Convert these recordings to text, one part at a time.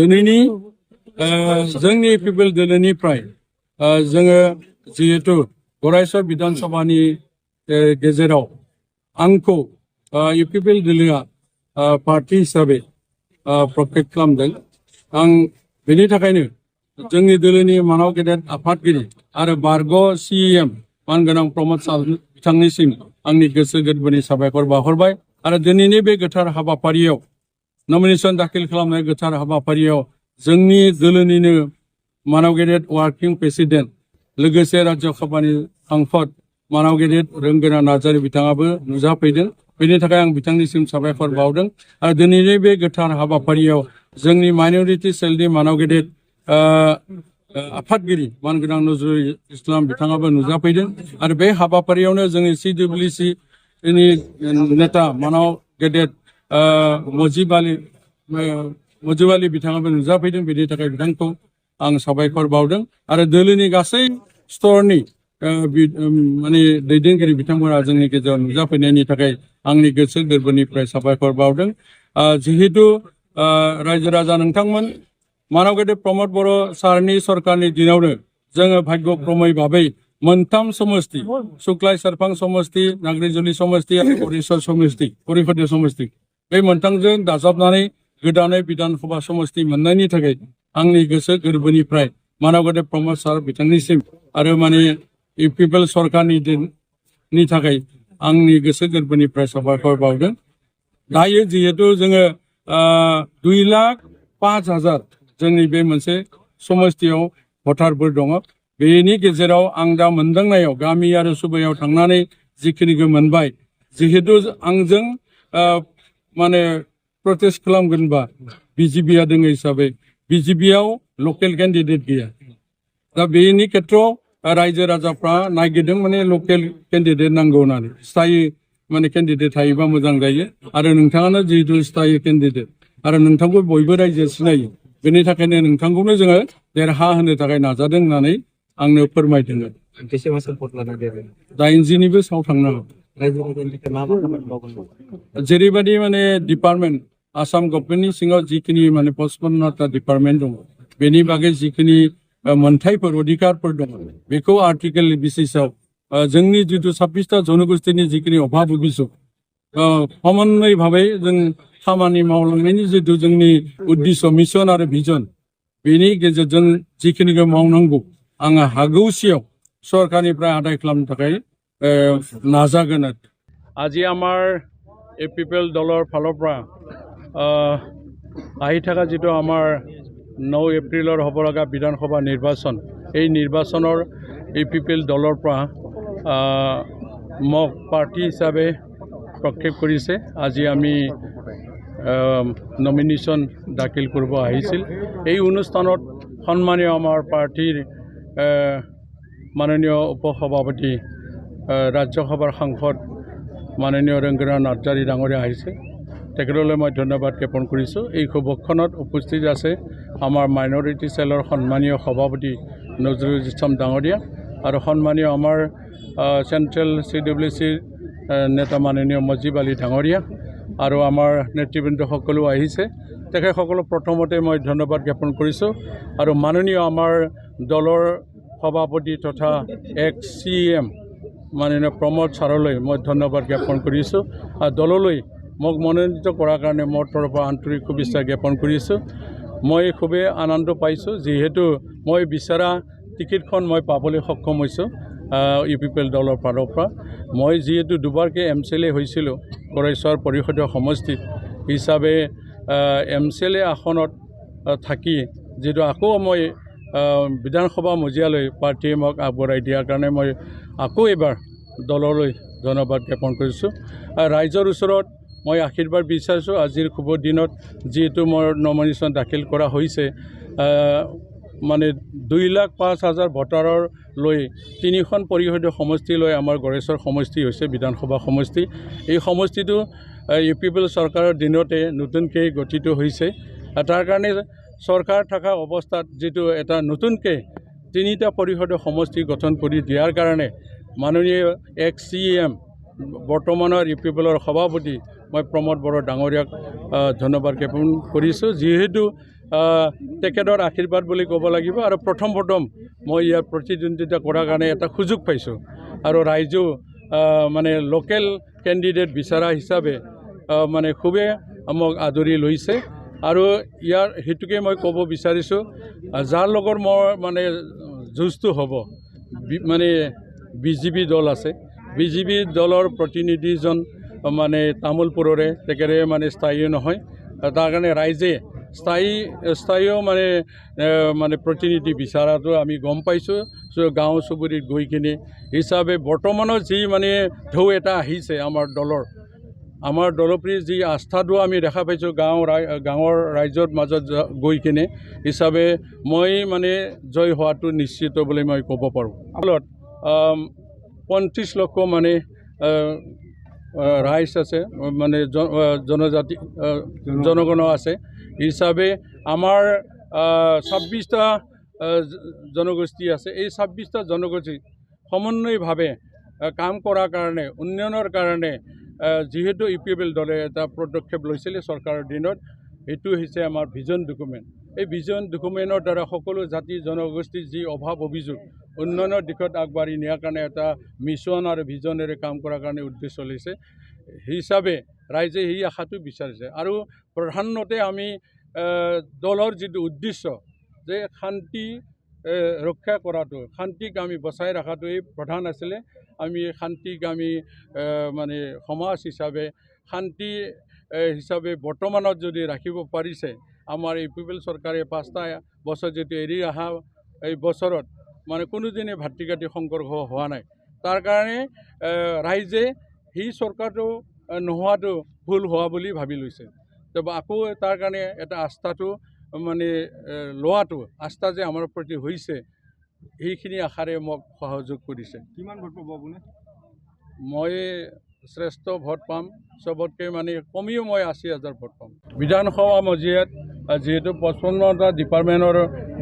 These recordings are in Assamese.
दिनैनि जोंनि पिपल दोलोनिफ्राय जोङो जिहेतु गरायसर बिधान सभानि गेजेराव आंखौ इउपिपिएल दोलोआ पार्टी हिसाबै प्रटेक्ट खालामदों। आं बेनि थाखायनो जोंनि दोलोनि मानाव गेदेर आफादगिरि आरो बारग' CEM मानगोनां प्रमद सार बिथांनिसिम आंनि गोसो गोरबोनि साबायखर बावहरबाय आरो दिनैनि बे गोथार हाबाफारियाव नमिनेशन दाखिल खालामनाय गोथार हाबाफारियाव जोंनि दोलोनिनो मानाव गेदेर वार्किं प्रेसिडेन्ट लोगोसे राज्य सभानि सांसद मानाव गेदेर रोंगोरा नार्जारी बिथाङाबो नुजाफैदों। बेनि थाखाय आं बिथांनिसिम साबायखर बावदों आरो दिनैनि बे गोथार हाबाफारियाव जोंनि माइनरिटि सेलनि मानाव गेदेर आफादगिरि मानगोनां नजरुल इस्लाम बिथाङाबो नुजाफैदों आरो बे हाबाफारियावनो जोंनि CWC नि नेता मानाव गेदेर मुजिब आली बिथाङाबो नुजाफैदों। बेनि थाखाय बिथांखौ आं साबायखर बावदों आरो दोलोनि गासै स्तरनि माने दैदेनगिरि बिथांमोना जोंनि गेजेराव नुजाफैनायनि थाखाय आंनि गोसो गोरबोनिफ्राय साबायखर बावदों। जिहेतु रायजो राजा नोंथांमोन मानाव गेदेर प्रमद बर' सारनि सरकारनि दिनावनो जोङो भाग्यक्रमै भाबै मोनथाम समष्टि सुक्लाय सेरफां समष्टि, नाग्रिजुलि समष्टि आरो करिफद समष्टि बे मोनथामजों दाजाबनानै गोदानै बिधान सभा समष्टि मोननायनि थाखाय आंनि गोसो गोरबोनिफ्राय मानाव गेदेर प्रमद सार बिथांनिसिम आरो माने इउपिपिएल सरकारनि थाखाय आंनि गोसो गोरबोनिफ्राय साबायखर बावदों। दायो जिहेतु जोङो 2,05,000 जोंनि बे मोनसे समष्टियाव भटारफोर दङ। बेनि गेजेराव आं दा मोनदांनायाव गामि आरो सुबायाव थांनानै जिखिनिखौ मोनबाय, जिहेतु आंजों माने प्रटेस्ट खालामगोनबा BJPआ दङ हिसाबै BJPआव लकेल केन्डिडेट गैया। दा बेनि खेथ्रआव रायजो राजाफ्रा नागिरदों माने लकेल केन्डिडेट नांगौ होननानै। स्थायी माने केन्डिडेट थायोबा मोजां जायो आरो नोंथाङानो जिहेतु स्थायी केन्डिडेट आरो नोंथांखौ बयबो रायजो सिनायो। बेनि थाखायनो नोंथांखौनो जोङो देरहा होनो थाखाय नाजादों होननानै आंनो फोरमायदों। 80निबो साव थांनो जेरैबायदि माने डिपार्टमेन्ट आसाम गभर्नमेन्टनि सिङाव जिखिनि माने 55टा डिपार्टमेन्ट दङ बेनि बागै जिखिनि मोनथायफोर अधिकारफोर दङ बेखौ आर्टिकेल बेसिसाव जोंनि जितु 26टा जनगोष्ठीनि जिखिनि अभाब अभियोग समानै भाबै जों खामानि मावलांनायनि जितु जोंनि उद्देश्य मिशन आरो भिजन बेनि गेजेरजों जिखिनिखौ मावनांगौ आङो हागौसियाव सरकारनिफ्राय आदाय खालामनो थाखाय नाजागोन। আজি আমাৰ ইউপিপিএল দলৰ ফালৰ পৰা আহি থকা যিটো আমাৰ 9 এপ্ৰিলৰ হ'ব লগা বিধানসভা নিৰ্বাচন, এই নিৰ্বাচনৰ ইউপিপিএল দলৰ পৰা মোক পাৰ্টি হিচাপে প্ৰক্ষেপ কৰিছে। আজি আমি নমিনেশ্যন দাখিল কৰিব আহিছিল। এই অনুষ্ঠানত সন্মানীয় আমাৰ পাৰ্টিৰ মাননীয় উপসভাপতি ৰাজ্যসভাৰ সাংসদ মাননীয় ৰংগৰা নাৰ্জাৰী ডাঙৰীয়া আহিছে, তেখেতলৈ মই ধন্যবাদ জ্ঞাপন কৰিছোঁ। এই শুভক্ষণত উপস্থিত আছে আমাৰ মাইনৰিটি চেলৰ সন্মানীয় সভাপতি নজৰুল ইছলাম ডাঙৰীয়া আৰু সন্মানীয় আমাৰ চেণ্ট্ৰেল CWCৰ নেতা মাননীয় মুজিব আলী ডাঙৰীয়া আৰু আমাৰ নেতৃবৃন্দ সকলো আহিছে। তেখেতসকলক প্ৰথমতে মই ধন্যবাদ জ্ঞাপন কৰিছোঁ আৰু মাননীয় আমাৰ দলৰ সভাপতি তথা CEM মাননীয় প্ৰমদ ছাৰলৈ মই ধন্যবাদ জ্ঞাপন কৰিছোঁ আৰু দললৈ মোক মনোনীত কৰাৰ কাৰণে মোৰ তৰফৰ পৰা আন্তৰিক শুভেচ্ছা জ্ঞাপন কৰিছোঁ। মই খুবেই আনন্দ পাইছোঁ যিহেতু মই বিচৰা টিকেটখন মই পাবলৈ সক্ষম হৈছোঁ ইউপিপিএল দলৰ ফালৰ পৰা। মই যিহেতু দুবাৰকৈ MCLA হৈছিলোঁ গড়েশ্বৰ পৰিষদীয় সমষ্টিত হিচাপে MCLA আসনত থাকি যিটো আকৌ মই বিধানসভা মজিয়ালৈ পাৰ্টীয়ে মোক আগবঢ়াই দিয়াৰ কাৰণে মই আকৌ এবাৰ দললৈ ধন্যবাদ জ্ঞাপন কৰিছোঁ। ৰাইজৰ ওচৰত মই আশীৰ্বাদ বিচাৰিছোঁ আজিৰ শুভ দিনত যিহেতু মোৰ নমিনেশ্যন দাখিল কৰা হৈছে, মানে 2,05,000 ভোটাৰৰ লৈ 3খন পৰিষদীয় সমষ্টি লৈ আমাৰ গড়েশ্বৰ সমষ্টি হৈছে বিধানসভা সমষ্টি। এই সমষ্টিটো ইউপিপিএল চৰকাৰৰ দিনতে নতুনকৈ গঠিত হৈছে। তাৰ কাৰণে চৰকাৰ থকা অৱস্থাত যিটো এটা নতুনকৈ 3টা পৰিষদীয় সমষ্টি গঠন কৰি দিয়াৰ কাৰণে মাননীয় CEM বৰ্তমানৰ ইউপিপিএলৰ সভাপতি মই প্ৰমদ বড়ো ডাঙৰীয়াক ধন্যবাদ জ্ঞাপন কৰিছোঁ। যিহেতু তেখেতৰ আশীৰ্বাদ বুলি ক'ব লাগিব আৰু প্ৰথম মই ইয়াৰ প্ৰতিদ্বন্দ্বিতা কৰাৰ কাৰণে এটা সুযোগ পাইছোঁ আৰু ৰাইজেও মানে লোকেল কেণ্ডিডেট বিচৰা হিচাপে মানে খুবেই মোক আদৰি লৈছে আৰু ইয়াৰ হেতুকে মই ক'ব বিচাৰিছোঁ যাৰ লগত মোৰ মানে যুঁজটো হ'ব মানে বিজেপি দল আছে বিজেপি দলৰ প্ৰতিনিধিজন মানে তামোলপুৰৰে তেখেতে মানে স্থায়ী নহয় তাৰ কাৰণে ৰাইজে স্থায়ীও মানে প্ৰতিনিধি বিচাৰাটো আমি গম পাইছোঁ গাঁও চুবুৰীত গৈ কিনে হিচাপে বৰ্তমানৰ যি মানে ঢৌ এটা আহিছে আমাৰ দলপ্ৰী যি আস্থাটো আমি দেখা পাইছোঁ গাঁৱৰ ৰাইজৰ মাজত গৈ কিনে হিচাপে মই মানে জয় হোৱাটো নিশ্চিত বুলি মই ক'ব পাৰোঁ। ফলত 35 লক্ষ মানে ৰাইজ আছে মানে জনজাতি জনগণ আছে হিচাপে আমাৰ 26টা জনগোষ্ঠী আছে এই 26টা জনগোষ্ঠী সমন্বয়ভাৱে কাম কৰাৰ কাৰণে উন্নয়নৰ কাৰণে যিহেতু UPPL দলে এটা পদক্ষেপ লৈছিলে চৰকাৰৰ দিনত এইটো হৈছে আমাৰ ভিজন ডকুমেণ্ট এই ভিজন ডকুমেণ্টৰ দ্বাৰা সকলো জাতি জনগোষ্ঠীৰ যি অভাৱ অভিযোগ উন্নয়নৰ দিশত আগবাঢ়ি নিয়াৰ কাৰণে এটা মিছন আৰু ভিজনেৰে কাম কৰাৰ কাৰণে উদ্দেশ্য লৈছে হিচাপে ৰাইজে এই আশাটো বিচাৰিছে আৰু প্ৰধানতে আমি দলৰ যিটো উদ্দেশ্য যে শান্তি ৰক্ষা কৰাটো শান্তিক আমি বচাই ৰখাটো এই প্ৰধান আছিলে আমি শান্তিক আমি মানে সমাজ হিচাপে শান্তি হিচাপে বৰ্তমানত যদি ৰাখিব পাৰিছে আমাৰ UPPL চৰকাৰে 5টা বছৰ যদি এৰি অহা এই বছৰত মানে কোনোদিনে ভাতৃঘাতী সংঘৰ্ষ হোৱা নাই তাৰ কাৰণে ৰাইজে সেই চৰকাৰটো নোহোৱাটো ভুল হোৱা বুলি ভাবি লৈছে তো আকৌ তাৰ কাৰণে এটা আস্থাটো মানে লোৱাটো আস্থা যে আমাৰ প্ৰতি হৈছে এইখিনি আশাৰে মোক সহযোগ কৰিছে। কিমান ভোট পাব আপুনি? মই শ্ৰেষ্ঠ ভোট পাম চবতকৈ মানে কমেও মই 80,000 ভোট পাম। বিধানসভা মজিয়াত যিহেতু 55টা ডিপাৰ্টমেণ্টৰ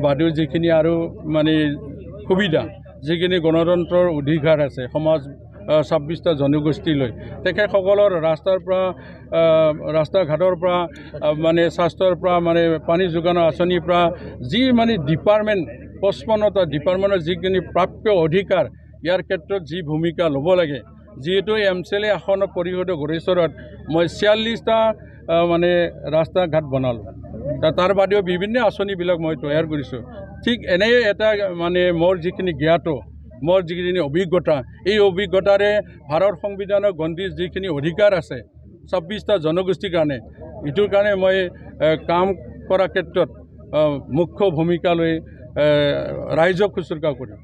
বাদেও যিখিনি আৰু মানে সুবিধা যিখিনি গণতন্ত্ৰৰ অধিকাৰ আছে সমাজ 26টা জনগোষ্ঠীলৈ তেখেতসকলৰ ৰাস্তা ঘাটৰ পৰা মানে স্বাস্থ্যৰ পৰা মানে পানী যোগানৰ আঁচনিৰ পৰা যি মানে ডিপাৰ্টমেণ্ট 55টা ডিপাৰ্টমেণ্টৰ যিখিনি প্ৰাপ্য অধিকাৰ ইয়াৰ ক্ষেত্ৰত যি ভূমিকা ল'ব লাগে যিহেতু MCLA আসনৰ পৰিষদৰ গৰিষ্ঠৰত মই 46টা মানে ৰাস্তা ঘাট বনালোঁ তাৰ বাদেও বিভিন্ন আঁচনিবিলাক মই তৈয়াৰ কৰিছোঁ ঠিক এনে এটা মানে মোৰ যিখিনি জ্ঞাত মোৰ যিখিনি অভিজ্ঞতা এই অভিজ্ঞতাৰে ভাৰত সংবিধানৰ গণ্ডিৰ যিখিনি অধিকাৰ আছে 26টা জনগোষ্ঠীৰ কাৰণে এইটোৰ কাৰণে মই কাম কৰাৰ ক্ষেত্ৰত মুখ্য ভূমিকা লৈ ৰাইজক শুশ্ৰূষা কৰিম।